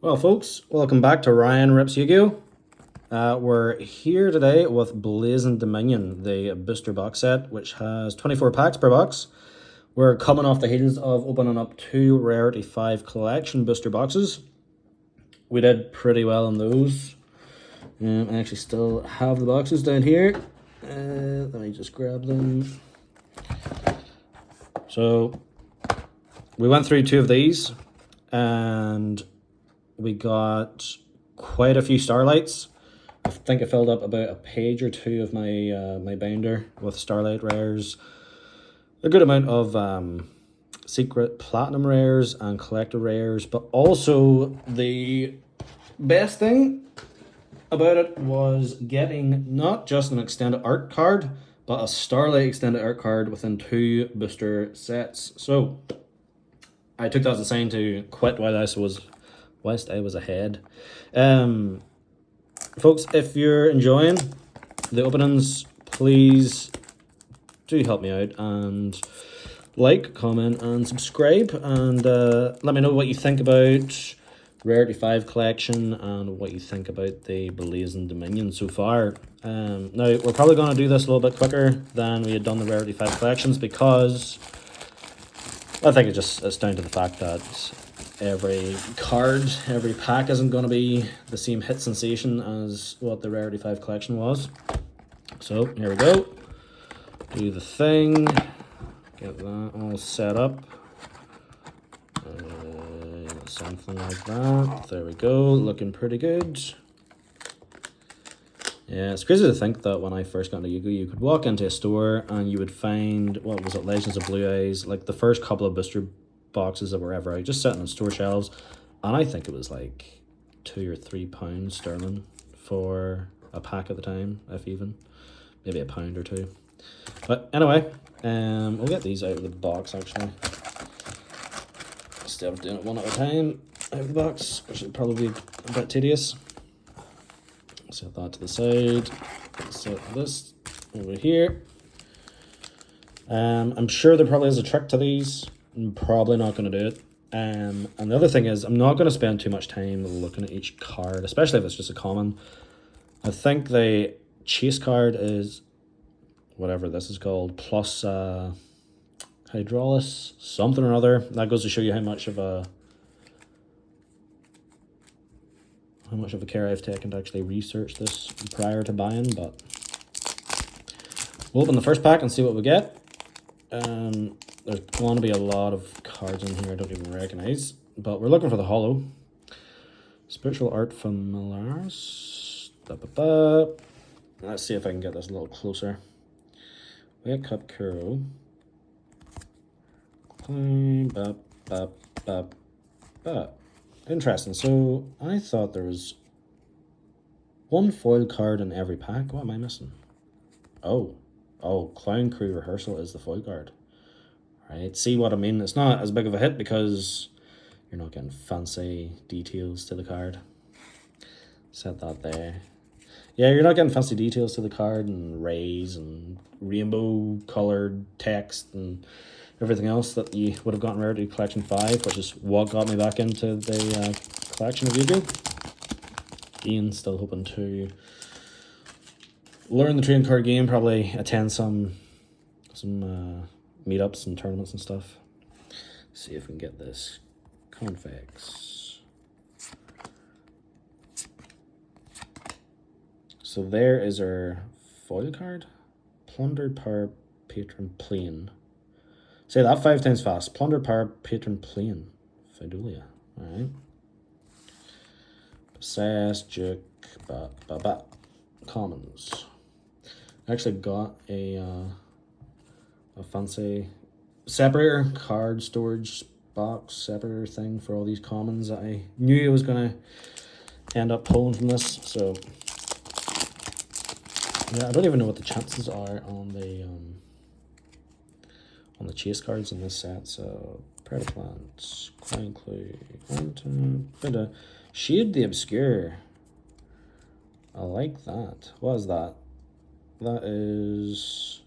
Well, folks, welcome back to Ryan Rips Yugioh. We're here today with Blazing Dominion, the booster box set, which has 24 packs per box. We're coming off the heels of opening up 2 Rarity 5 collection booster boxes. We did pretty well on those. I actually still have the boxes down here. Let me just grab them. So, we went through 2 of these, and we got quite a few Starlights. I think I filled up about a page or two of my binder with Starlight rares. A good amount of secret platinum rares and collector rares, but also the best thing about it was getting not just an extended art card, but a Starlight extended art card within 2 booster sets. So I took that as a sign to quit whilst I was ahead. Folks, if you're enjoying the openings, please do help me out and like, comment, and subscribe, and let me know what you think about Rarity 5 collection and what you think about the Blazing Dominion so far. Now, we're probably going to do this a little bit quicker than we had done the Rarity 5 collections because I think it's down to the fact that every pack isn't going to be the same hit sensation as what the Rarity 5 collection was. So, here we go. Do the thing. Get that all set up. Something like that. There we go. Looking pretty good. Yeah, it's crazy to think that when I first got into Yugioh, you could walk into a store and you would find, what was it, Legends of Blue Eyes, like the first couple of booster boxes that were ever out, just sitting on store shelves, and I think it was like £2 or £3 sterling for a pack at the time, if even, maybe £1 or £2. But anyway, we'll get these out of the box actually, instead of doing it one at a time out of the box, which would probably be a bit tedious. Set that to the side. Set this over here. I'm sure there probably is a trick to these. I'm probably not going to do it. And the other thing is, I'm not going to spend too much time looking at each card, especially if it's just a common. I think the chase card is whatever this is called, plus Hydraulis, something or other. That goes to show you how much of a care I've taken to actually research this prior to buying, but we'll open the first pack and see what we get. There's going to be a lot of cards in here I don't even recognize, but we're looking for the holo. Spiritual Art Familiaris. Let's see if I can get this a little closer. Wake Up Kuro. Interesting. So I thought there was one foil card in every pack. What am I missing? Oh, Clown Crew Rehearsal is the foil card. Right. See what I mean? It's not as big of a hit because you're not getting fancy details to the card. Set that there. Yeah, you're not getting fancy details to the card and rays and rainbow colored text and everything else that you would have gotten Rarity Collection 5, which is what got me back into the collection of Yugioh. Ian's still hoping to learn the trading card game, probably attend some meetups and tournaments and stuff. See if we can get this Convex. So there is our foil card. Plundered Power Patron Plane. Say that 5 times fast. Plunder Power Patron Plane. Fidulia. Alright. Possess, Duke, Commons. I actually got a fancy separator, card storage box separator thing for all these commons that I knew I was going to end up pulling from this. So, yeah, I don't even know what the chances are on the chase cards in this set. So Predator Plants, Clown Clue, Quantum, Shade the Obscure. I like that. What is that? That is,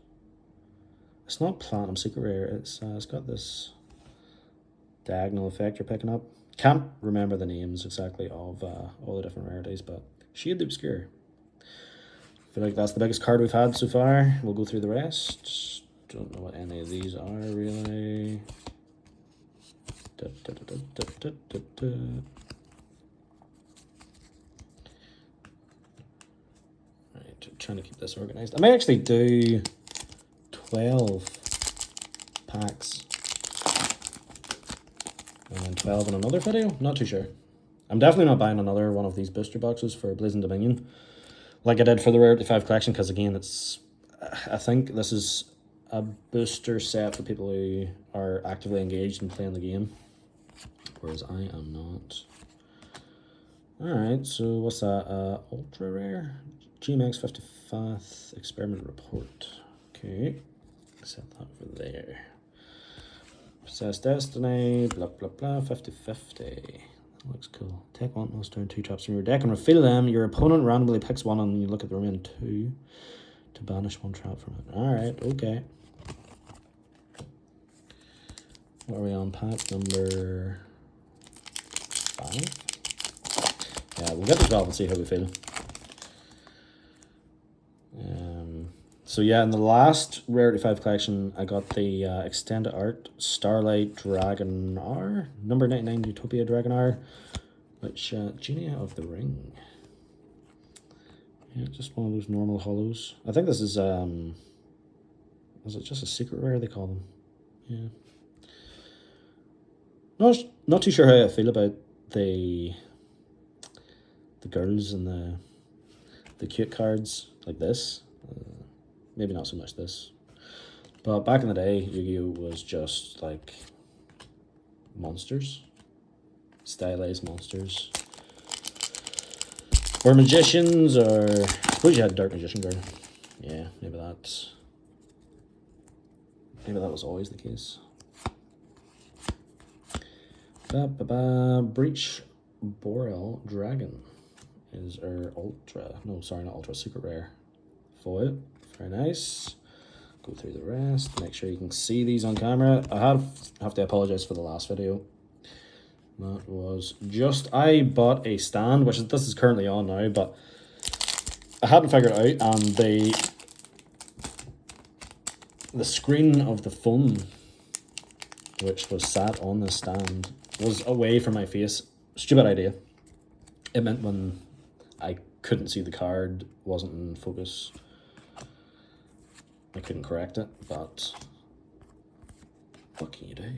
it's not Platinum Secret Rare. It's got this diagonal effect you're picking up. Can't remember the names exactly of all the different rarities, but Shade the Obscure. I feel like that's the biggest card we've had so far. We'll go through the rest. Don't know what any of these are really. Right, trying to keep this organized. I may actually do 12 packs and then 12 in another video. Not too sure. I'm definitely not buying another one of these booster boxes for Blazing Dominion like I did for the Rarity 5 collection, because again, I think this is a booster set for people who are actively engaged in playing the game, whereas I am not. Alright, so what's that? Ultra Rare? GMX 55th Experiment Report. Okay, set that over there. Possessed Destiny, blah blah blah, 50-50. That looks cool. Take one, those turn 2 traps from your deck and reveal them. Your opponent randomly picks one and you look at the remaining 2 to banish 1 trap from it. Alright, okay. What are we on? Pack number 5? Yeah, we'll get to 12 and see how we feel. So yeah, in the last Rarity 5 collection, I got the Extended Art Starlight Dragon R, number 99 Utopia Dragon R, which, Genie of the Ring. Yeah, just one of those normal hollows. I think this is it just a secret rare they call them? Yeah. Not too sure how I feel about the girls and the cute cards like this. Maybe not so much this. But back in the day, Yu-Gi-Oh! Was just like monsters. Stylized monsters. Or magicians, or I suppose you had Dark Magician Girl. Yeah, maybe that was always the case. Breach Boreal Dragon is our ultra. No, sorry, not ultra, super rare. Foil. Very nice. Go through the rest. Make sure you can see these on camera. I have to apologize for the last video. That was just, I bought a stand, which this is currently on now, but I hadn't figured it out, and the screen of the phone, which was sat on the stand, was away from my face. Stupid idea. It meant when I couldn't see the card, wasn't in focus, I couldn't correct it, but what can you do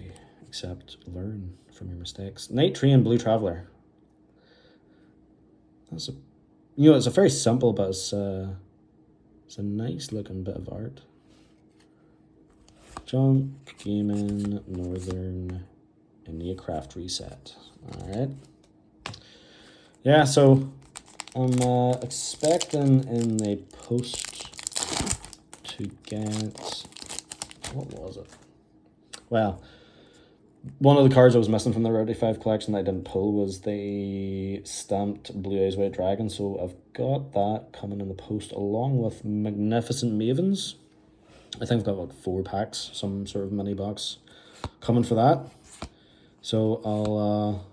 except learn from your mistakes? Night Tree and Blue Traveler. That's it's a very simple, but it's a nice looking bit of art. Junk, Gaming, Northern, and Neocraft Reset. Alright. Yeah, so I'm expecting in the post to get, what was it? Well, one of the cards I was missing from the Rarity 5 collection that I didn't pull was the stamped Blue Eyes White Dragon, so I've got that coming in the post along with Magnificent Mavens. I think I've got like 4 packs, some sort of mini box coming for that. So I'll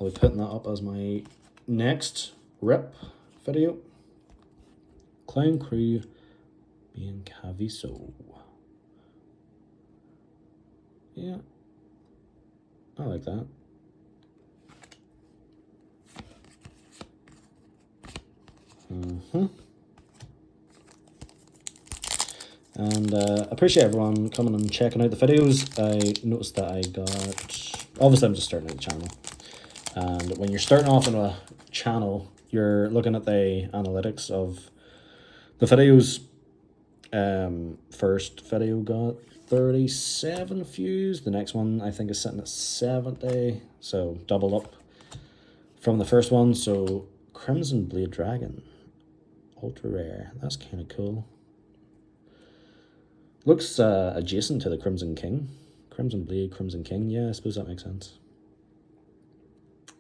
be putting that up as my next rip video. Clown Crew being Caviso. Yeah, I like that. And appreciate everyone coming and checking out the videos. I noticed that I got, obviously I'm just starting out the channel, and when you're starting off on a channel, you're looking at the analytics of the videos. First video got 37 views. The next one I think is sitting at 70, so double up from the first one. So Crimson Blade Dragon, ultra rare. That's kind of cool. Looks adjacent to the Crimson King. Crimson Blade, Crimson King. Yeah, I suppose that makes sense.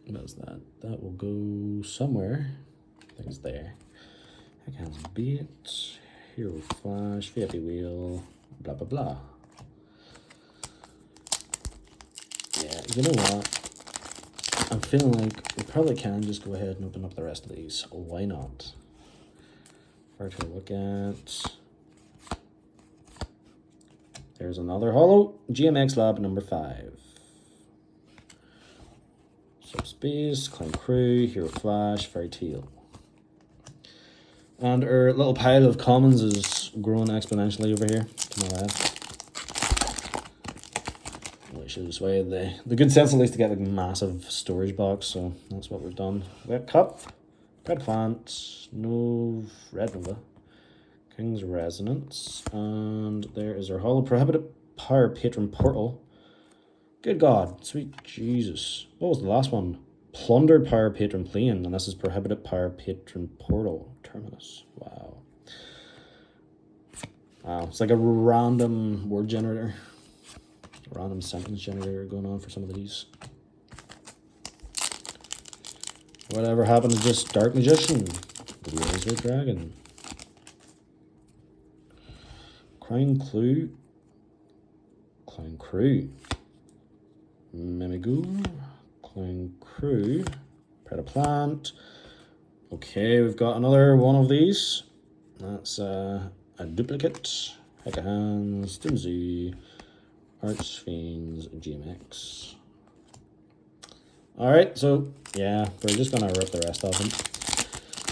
What is that? That will go somewhere. I think it's there. Heckhands Beat, Hero Flash, VIP Wheel, blah blah blah. Yeah, you know what? I'm feeling like we probably can just go ahead and open up the rest of these. Why not? Where to look at? There's another holo. GMX Lab number 5. Subspace, Clown Crew, Hero Flash, Fairy Tail. And our little pile of commons is growing exponentially over here to my left. Which is why the good sense at least to get like a massive storage box, so that's what we've done. Wet Cup, Red Plant, Red Nova, King's Resonance, and there is our Holo Prohibited Power Patron Portal. Good God, sweet Jesus. What was the last one? Plundered Power Patron Plane, and this is Prohibited Power Patron Portal Terminus. Wow. Wow, it's like a random word generator. Random sentence generator going on for some of these. Whatever happened to just Dark Magician? Laser Dragon. Crying Clue. Clown Crew. Mimigoo. Clown Crew. Predaplant. Okay, we've got another one of these. That's a duplicate. Heckahans. Dimsy. Archfiends, GMX. Alright, so yeah, we're just gonna rip the rest of them.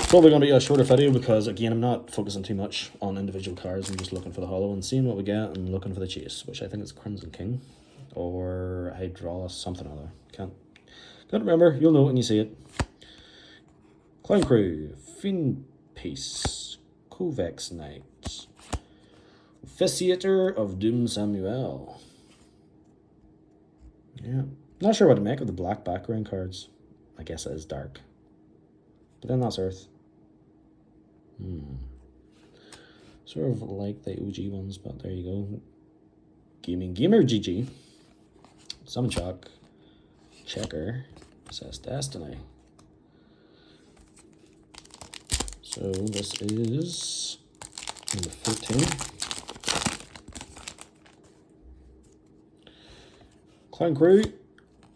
Probably gonna be a shorter video because again I'm not focusing too much on individual cards. I'm just looking for the holo and seeing what we get and looking for the chase, which I think is Crimson King or Hydraulis, something or other. Can't remember, you'll know when you see it. Clown Crew, Fiend Piece, Kovacs Knight, Officiator of Doom Samuel. Yeah, not sure what to make of the black background cards. I guess it is dark. But then that's Earth. Sort of like the OG ones, but there you go. Gaming Gamer GG. Summon Shock. Checker. Says Destiny. So this is number 14.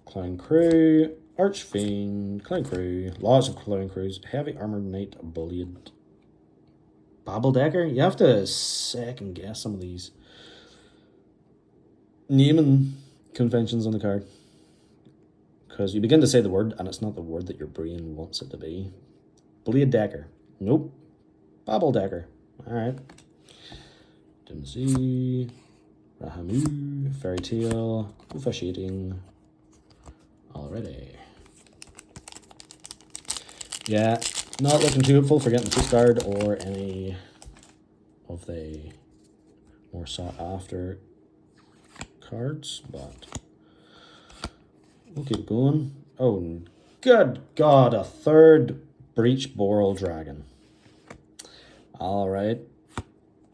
Clown Crew, Archfiend, Clown Crew, lots of Clown Crews, Heavy Armored Knight, Bullied, Babbledecker. You have to second guess some of these naming conventions on the card. Because you begin to say the word and it's not the word that your brain wants it to be. Bullied Decker. Nope. Babbledecker. Alright. Didn't see. Rahamu, Fairy Tail, Officiating. Already. Yeah, not looking too hopeful for getting the Chase card or any of the more sought after cards, but we'll keep going. Oh, good God, a third Breach Boral Dragon. Alright.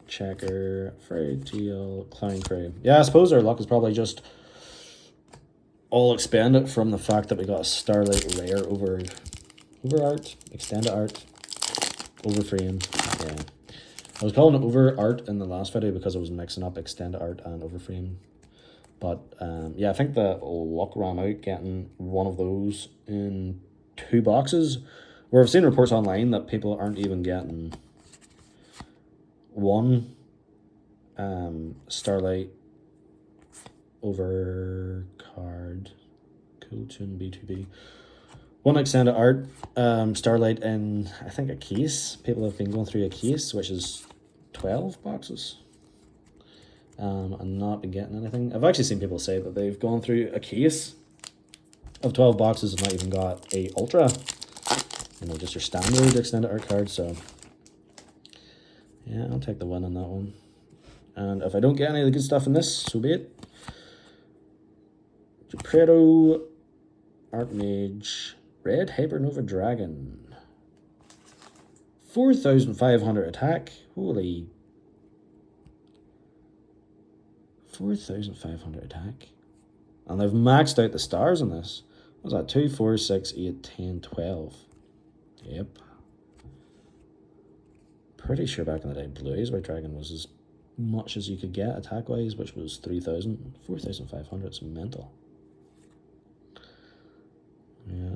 Checker, Fairy Tail, Clown Crew. Yeah, I suppose our luck is probably just all expanded from the fact that we got a Starlight Rare over art, extended art, over frame. Yeah, I was calling it over art in the last video because I was mixing up extended art and over frame. But yeah, I think the luck ran out getting one of those in 2 boxes. Where I've seen reports online that people aren't even getting one Starlight over card, Cool Tune B2B, one extended art Starlight in I think a case. People have been going through a case which is 12 boxes and not been getting anything. I've actually seen people say that they've gone through a case of 12 boxes and not even got a ultra, you know, just your standard extended art card. So yeah, I'll take the win on that one. And if I don't get any of the good stuff in this, so be it. Geppetto, Archmage, Red Hypernova Dragon. 4,500 attack. Holy. 4,500 attack. And they've maxed out the stars on this. What's that? 2, 4, 6, 8, 10, 12. Yep. Pretty sure back in the day, Blue Eyes White Dragon was as much as you could get attack-wise, which was 3,000. 4,500 is mental. Yeah.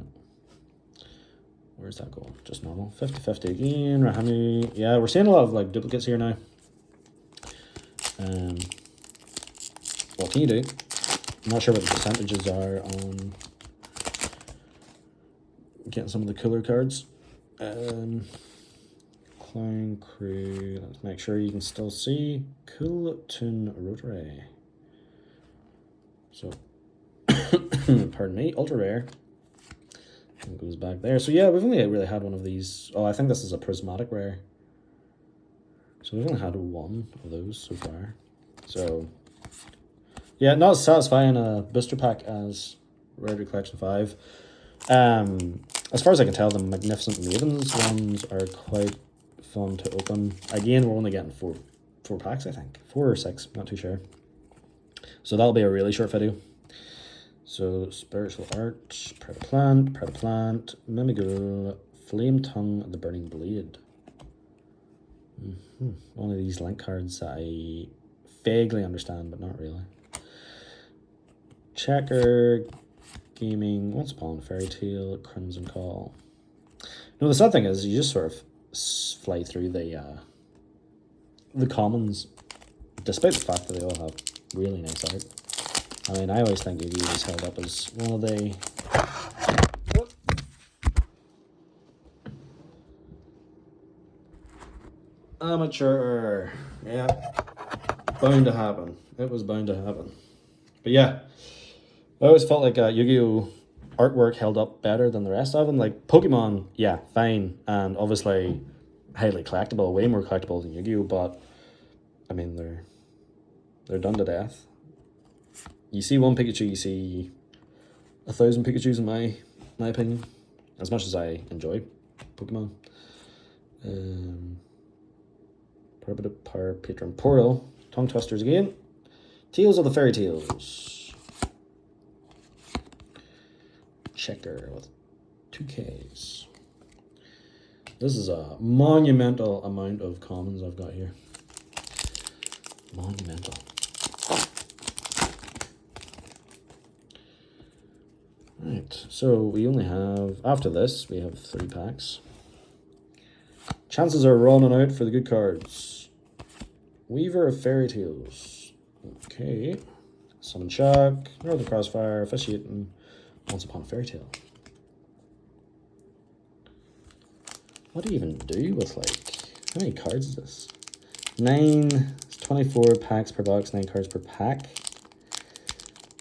Where's that going? Just normal. 50-50 again. Rahami. Yeah, we're seeing a lot of like duplicates here now. What can you do? I'm not sure what the percentages are on getting some of the cooler cards. Clown Crew. Let's make sure you can still see. Cool Tune Rotary. So, pardon me, ultra rare. It goes back there. So yeah, we've only really had one of these. Oh, I think this is a prismatic rare. So we've only had one of those so far. So yeah, not as satisfying a booster pack as Rarity Collection 5. As far as I can tell, the Magnificent Maidens ones are quite fun to open. Again, we're only getting four packs, I think. 4 or 6, not too sure. So that'll be a really short video. So, Spiritual Art, Predaplant, Mimigul, Flame Tongue, The Burning Blade. One of these link cards that I vaguely understand, but not really. Checker, Gaming, Once Upon a Fairy Tale, Crimson Call. No, the sad thing is, you just sort of fly through the commons, despite the fact that they all have really nice art. I mean, I always think Yugioh is held up as one of the... Amateur. Yeah. Bound to happen. It was bound to happen. But yeah, I always felt like Yugioh artwork held up better than the rest of them. Like, Pokemon, yeah, fine. And obviously highly collectible, way more collectible than Yugioh, but I mean, they're done to death. You see one Pikachu, you see 1,000 Pikachus in my opinion. As much as I enjoy Pokemon. Prohibitive Power Patron Portal. Tongue Twisters again. Tales of the Fairy Tales. Checker with 2Ks. This is a monumental amount of commons I've got here. Monumental. Right, so we only have, after this, we have 3 packs. Chances are running out for the good cards. Weaver of Fairy Tales. Okay. Summon Shock, Northern Crossfire, Officiating, Once Upon a Fairy Tale. What do you even do with, like, how many cards is this? 9, it's 24 packs per box, 9 cards per pack.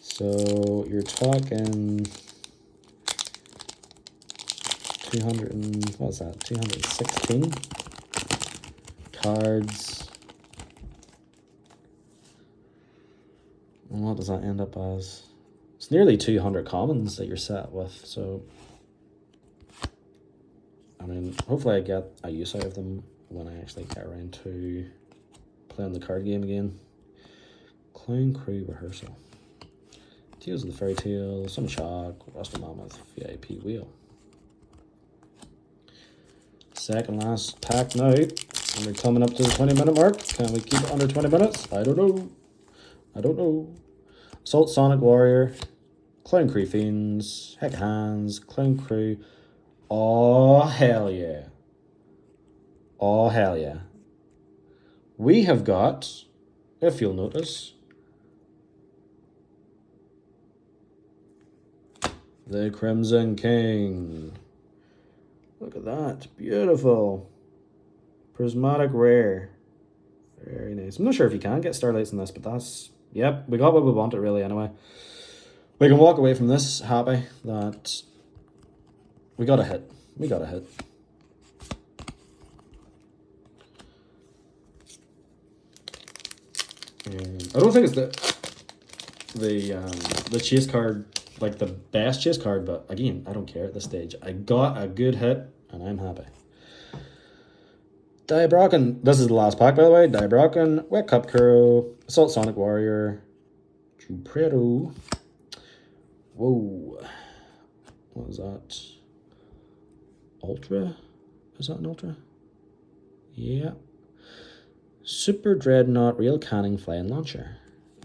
So you're talking 200 and, what was that, 216 cards. And what does that end up as? It's nearly 200 commons that you're set with, so I mean, hopefully I get a use out of them when I actually get around to playing the card game again. Clown Crew Rehearsal. Tales of the Fairy Tale, Some Shock, Rusty Mammoth, VIP Wheel. Second last pack now. And we're coming up to the 20-minute mark. Can we keep it under 20 minutes? I don't know. I don't know. Assault Sonic Warrior, Clown Crew Fiends, Heck Hands, Clown Crew. Oh, hell yeah. Oh, hell yeah. We have got, if you'll notice, the Crimson King. Look at that. Beautiful. Prismatic Rare. Very nice. I'm not sure if you can get Starlights in this, but that's... Yep, we got what we wanted really anyway. We can walk away from this happy that we got a hit. We got a hit. I don't think it's the chase card, like the best chase card, but again, I don't care at this stage. I got a good hit, and I'm happy. Diabrocken, this is the last pack by the way. Diabrocken, Wet Cup Kuro, Assault Sonic Warrior, Jupredo. Whoa. What is that? Ultra? Is that an Ultra? Yeah. Super Dreadnought Rail Canning Flying Launcher.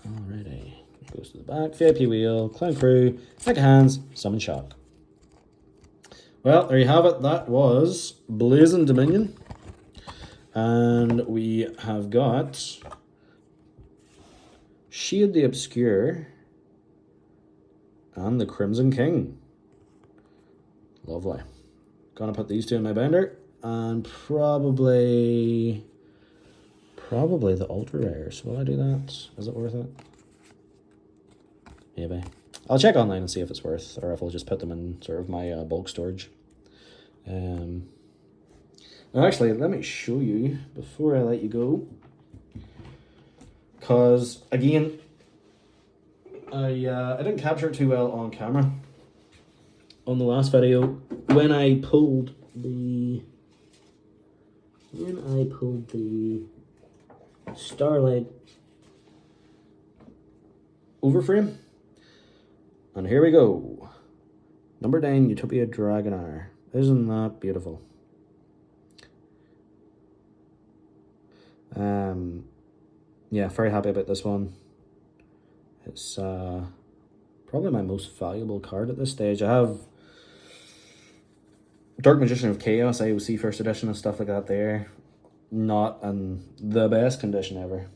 Alrighty. Goes to the back. VIP Wheel, Clown Crew, Mega Hands, Summon Shock. Well, there you have it. That was Blazing Dominion. And we have got Shade the Obscure and the Crimson King. Lovely. Gonna put these two in my binder, and probably the ultra rares. Will I do that? Is it worth it? Maybe. I'll check online and see if it's worth, or if I'll just put them in sort of my bulk storage. Now actually, let me show you before I let you go, because again, I didn't capture it too well on camera on the last video when I pulled the Starlight overframe. And here we go. Number 9, Utopia Dragonair. Isn't that beautiful? Yeah, very happy about this one. It's probably my most valuable card at this stage. I have Dark Magician of Chaos, AOC First Edition and stuff like that there. Not in the best condition ever.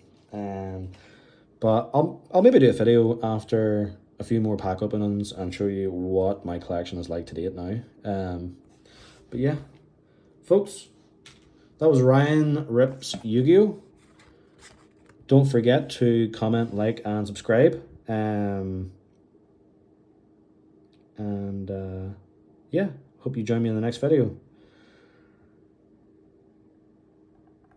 But I'll maybe do a video after a few more pack openings and show you what my collection is like to date now. But yeah, folks, that was Ryan Rips Yugioh. Don't forget to comment, like, and subscribe. Yeah, hope you join me in the next video.